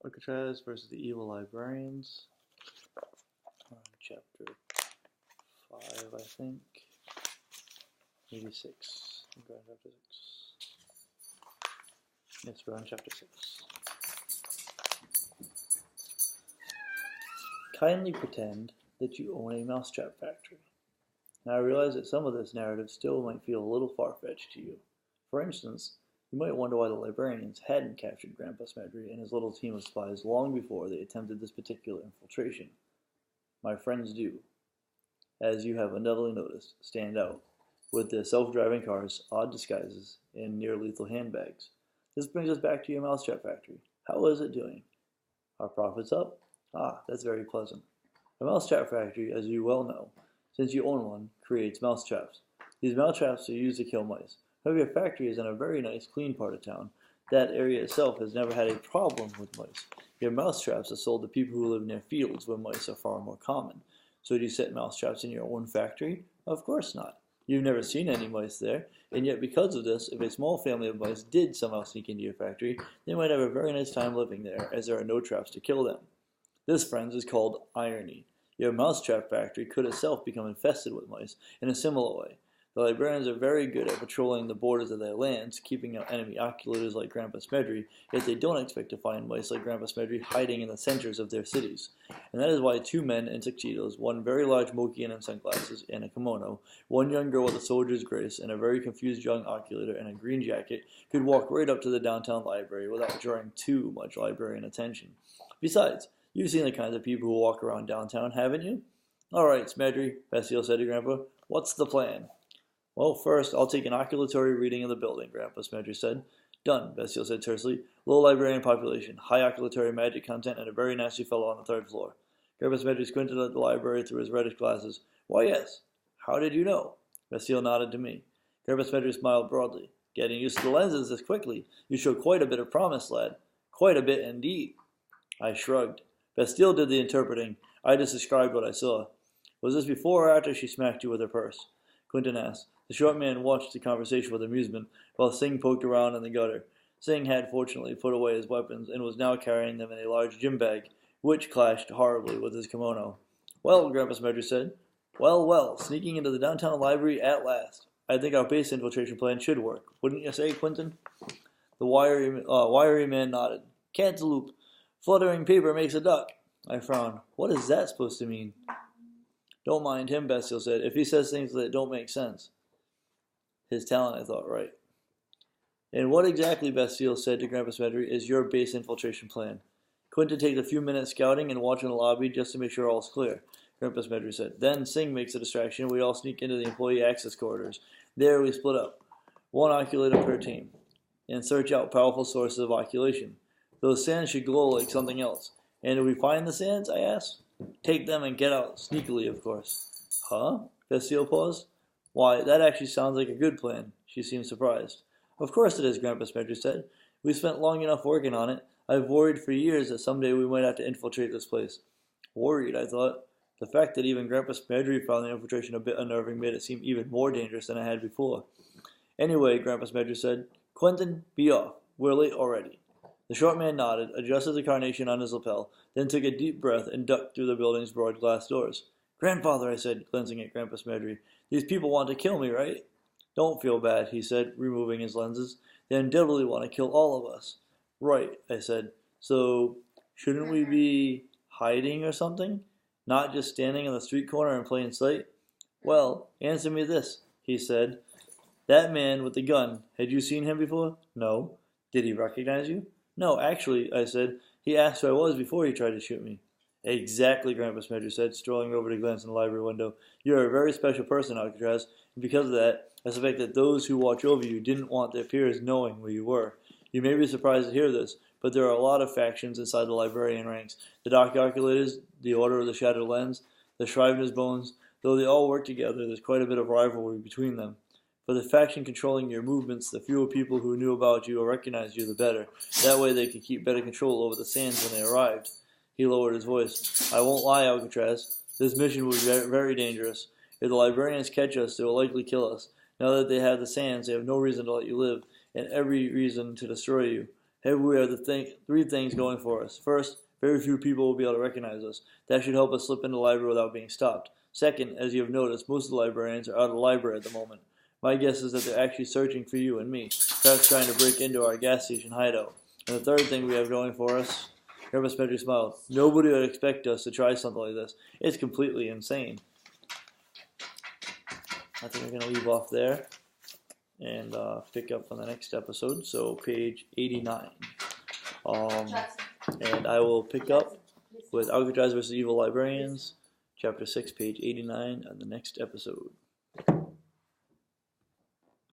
Alcatraz versus the Evil Librarians. Chapter 5, I think. Maybe 6. I'm going chapter 6. Yes, we're on chapter 6. Kindly pretend that you own a mousetrap factory. Now I realize that some of this narrative still might feel a little far-fetched to you. For instance, you might wonder why the librarians hadn't captured Grandpa Smedry and his little team of spies long before they attempted this particular infiltration. My friends do, as you have undoubtedly noticed, stand out, with their self-driving cars, odd disguises, and near-lethal handbags. This brings us back to your mousetrap factory. How is it doing? Are profits up? Ah, that's very pleasant. A mousetrap factory, as you well know, since you own one, creates mousetraps. These mousetraps are used to kill mice. However, your factory is in a very nice, clean part of town. That area itself has never had a problem with mice. Your mousetraps are sold to people who live near fields where mice are far more common. So do you set mousetraps in your own factory? Of course not. You've never seen any mice there, and yet because of this, if a small family of mice did somehow sneak into your factory, they might have a very nice time living there, as there are no traps to kill them. This, friends, is called irony. Your mousetrap factory could itself become infested with mice in a similar way. The librarians are very good at patrolling the borders of their lands, keeping out enemy oculators like Grandpa Smedry, yet they don't expect to find mice like Grandpa Smedry hiding in the centers of their cities. And that is why 2 men in tuxedos, one very large Mokian in sunglasses and a kimono, one young girl with a soldier's grace, and a very confused young oculator in a green jacket, could walk right up to the downtown library without drawing too much librarian attention. Besides, you've seen the kinds of people who walk around downtown, haven't you? All right, Smedry, Bastille said to Grandpa, what's the plan? Well, first, I'll take an oculatory reading of the building, Grandpa Smedry said. Done, Bastille said tersely. Low librarian population, high oculatory magic content, and a very nasty fellow on the 3rd floor. Grandpa Smedry squinted at the library through his reddish glasses. Why, yes. How did you know? Bastille nodded to me. Grandpa Smedry smiled broadly. Getting used to the lenses this quickly. You show quite a bit of promise, lad. Quite a bit, indeed. I shrugged. Bastille did the interpreting. I just described what I saw. Was this before or after she smacked you with her purse? Quentin asked. The short man watched the conversation with amusement, while Singh poked around in the gutter. Singh had fortunately put away his weapons, and was now carrying them in a large gym bag, which clashed horribly with his kimono. Well, Grandpa Smedry said. Well, sneaking into the downtown library at last. I think our base infiltration plan should work. Wouldn't you say, Quentin? The wiry man nodded. Cantaloupe. Fluttering paper makes a duck. I frowned. What is that supposed to mean? Don't mind him, Bastille said, if he says things that don't make sense. His talent, I thought, right. And what exactly, Bastille said to Grandpa Smedry, is your base infiltration plan? Quentin takes a few minutes scouting and watching the lobby just to make sure all's clear, Grandpa Smedry said. Then Singh makes a distraction. We all sneak into the employee access corridors. There we split up. 1 oculator per team. And search out powerful sources of oculation. Those sands should glow like something else. And if we find the sands, I asked? Take them and get out, sneakily, of course. Huh? Bastille paused. Why, that actually sounds like a good plan. She seemed surprised. Of course it is, Grandpa Smedry said. We've spent long enough working on it. I've worried for years that someday we might have to infiltrate this place. Worried, I thought. The fact that even Grandpa Smedry found the infiltration a bit unnerving made it seem even more dangerous than I had before. Anyway, Grandpa Smedry said, Quentin, be off. We're late already. The short man nodded, adjusted the carnation on his lapel, then took a deep breath and ducked through the building's broad glass doors. Grandfather, I said, glancing at Grandpa Smedry, these people want to kill me, right? Don't feel bad, he said, removing his lenses. They undoubtedly want to kill all of us. Right, I said. So, shouldn't we be hiding or something? Not just standing on the street corner in plain sight? Well, answer me this, he said. That man with the gun, had you seen him before? No. Did he recognize you? No, actually, I said. He asked who I was before he tried to shoot me. Exactly, Grandpa Smedry said, strolling over to glance in the library window. You're a very special person, Alcatraz, and because of that, I suspect that those who watch over you didn't want their peers knowing where you were. You may be surprised to hear this, but there are a lot of factions inside the librarian ranks. The Dark Oculators, the Order of the Shattered Lens, the Shrivener's Bones. Though they all work together, there's quite a bit of rivalry between them. For the faction controlling your movements, the fewer people who knew about you or recognized you, the better. That way they could keep better control over the sands when they arrived. He lowered his voice. I won't lie, Alcatraz. This mission will be very dangerous. If the librarians catch us, they will likely kill us. Now that they have the sands, they have no reason to let you live, and every reason to destroy you. Here we have three things going for us. First, very few people will be able to recognize us. That should help us slip into the library without being stopped. Second, as you have noticed, most of the librarians are out of the library at the moment. My guess is that they're actually searching for you and me, perhaps trying to break into our gas station hideout. And the third thing we have going for us, Grandpa Spencer smiled. Nobody would expect us to try something like this. It's completely insane. I think we're going to leave off there and pick up on the next episode, so page 89. And I will pick up with Alcatraz vs. Evil Librarians, chapter 6, page 89, on the next episode.